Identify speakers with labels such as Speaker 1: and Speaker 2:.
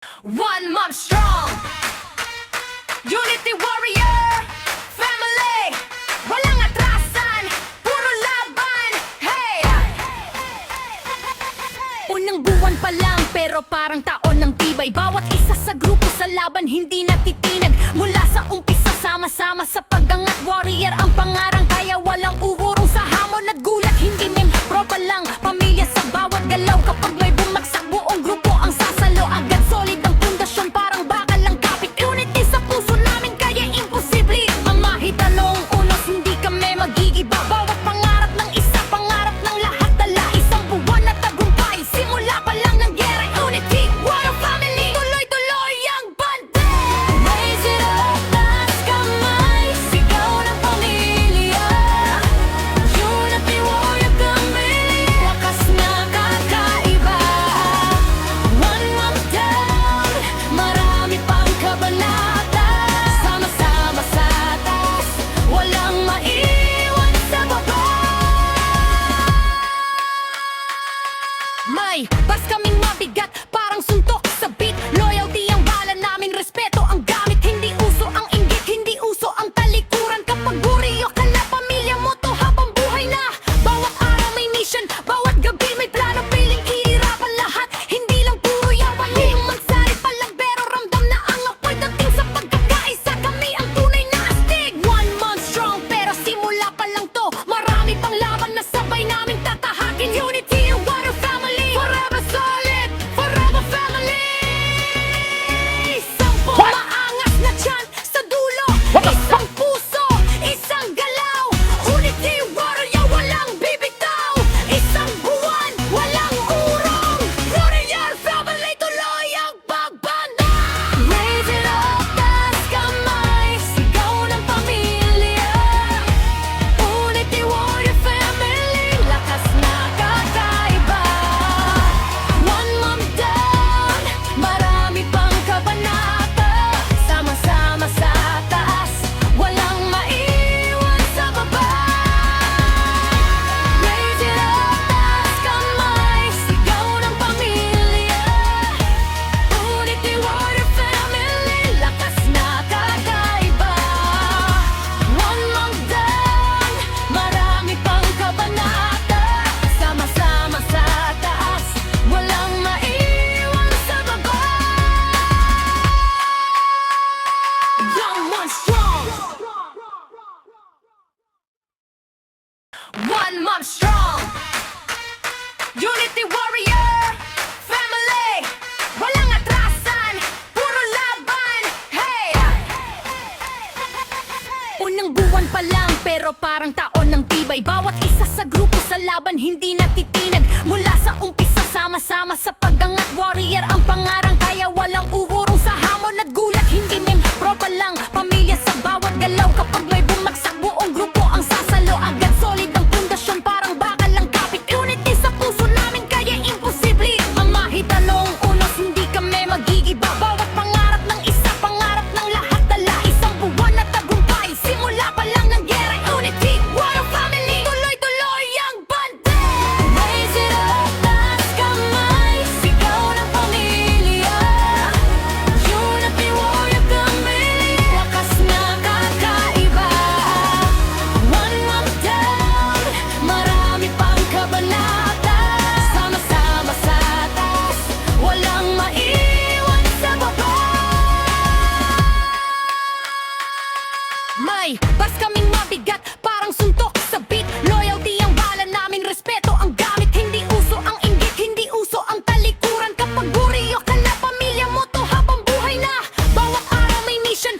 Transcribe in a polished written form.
Speaker 1: One mom strong, unity warrior, family, walang atrasan, puro laban, hey! Unang buwan pa lang pero parang taon ng tibay. Bawat isa sa grupo sa laban hindi natitinag. Mula sa umpisa sama-sama sa pag-angat. Warrior ang pangarang kaya walang uurong sa hamon at gulat. Hindi membro pa lang, pamilya sa bawat galaw. Kapag may bumagsak buong grupo ang sasalo. Agad solid ang pundasyon parang bakal lang kapit. Unity sa puso namin kaya imposible ang mahitanong unos. Hindi kami mag-iiba. Bawat pangarap ng isa, pangarap ng lahat. Dala isang buwan na tagumpay. Simula pa lang ng gera. Unity, what a family. Tuloy-tuloy ang banda. Raise it up, taas kamay. Sigaw ng pamilya. Unity, warrior kami. Lakas na kakaiba. One mom down, marami pang kabanata. Sama-sama sa taas, walang maiwan sa baba. May bas kaming mabigat, parang suntok sa beat. Loyalty ang bala namin, respeto ang gamit. Hindi uso ang inggit, hindi uso ang talikuran. Kapag buriyo ka na, pamilya mo to habang buhay na. Bawat araw may mission, bawat gabi may plano. Piling ihirapan lahat, hindi lang puro yawan. Di magsari palang pero ramdam na ang apoy. Dating sa pagkakaisa, kami ang tunay na astig. One month strong pero simula pa lang to. Marami pang laban na sabay namin tatahakin. Unity and what a family, forever solid, forever family. Sampo maangas na tiyan sa dulo, isang puso, isang galaw. Unity warrior, walang bibitaw. Isang buwan, walang urong. Warrior family, tuloy ang pagbanda. Raise it up, taas kamay. Sigaw ng pamilya. Unity warrior family, lakas na kakaiba. One mom down, marami pang kabanata. Sama-sama sa taas, walang maiwan sa baba. Raise it up, taas kamay. Sigaw ng pamilya. Unity warrior family, lakas na kakaiba. One mom down, marami pang kabanata. Sama-sama sa taas, walang maiwan sa baba. Young one strong, one mom strong, unity warrior, family, walang atrasan, puro laban, hey! Unang buwan pa lang pero parang taon ng tibay. Bawat isa sa grupo sa laban hindi natitinag. Mula sa umpisa sama-sama sa pag-angat. Warrior ang pangarang kaya walang uurong sa hamon at gulat. Hindi membro pa lang, pamilya sa bawat galaw. Kapag may bumagsak buong grupo ang sasalo. Agad solid ang pundasyon parang bakal lang kapit. Unity sa puso namin kaya imposible ang mahitanong unos. Hindi kami mag-iiba. Bawat pangarap ng isa, pangarap ng lahat. Dala isang buwan na tagumpay. Simula pa lang ng gera. Unity, what a family. Tuloy-tuloy ang banda. Raise it up, taas kamay. Sigaw ng pamilya. Unity warrior kami. Lakas na kakaiba. One mom down, marami pang kabanata. Sama-sama sa taas, walang maiwan sa baba. May bas kaming mabigat, parang suntok sa beat. Loyalty ang bala namin, respeto ang gamit. Hindi uso ang inggit, hindi uso ang talikuran. Kapag buriyo ka na, pamilya mo to habang buhay na. Bawat araw may mission,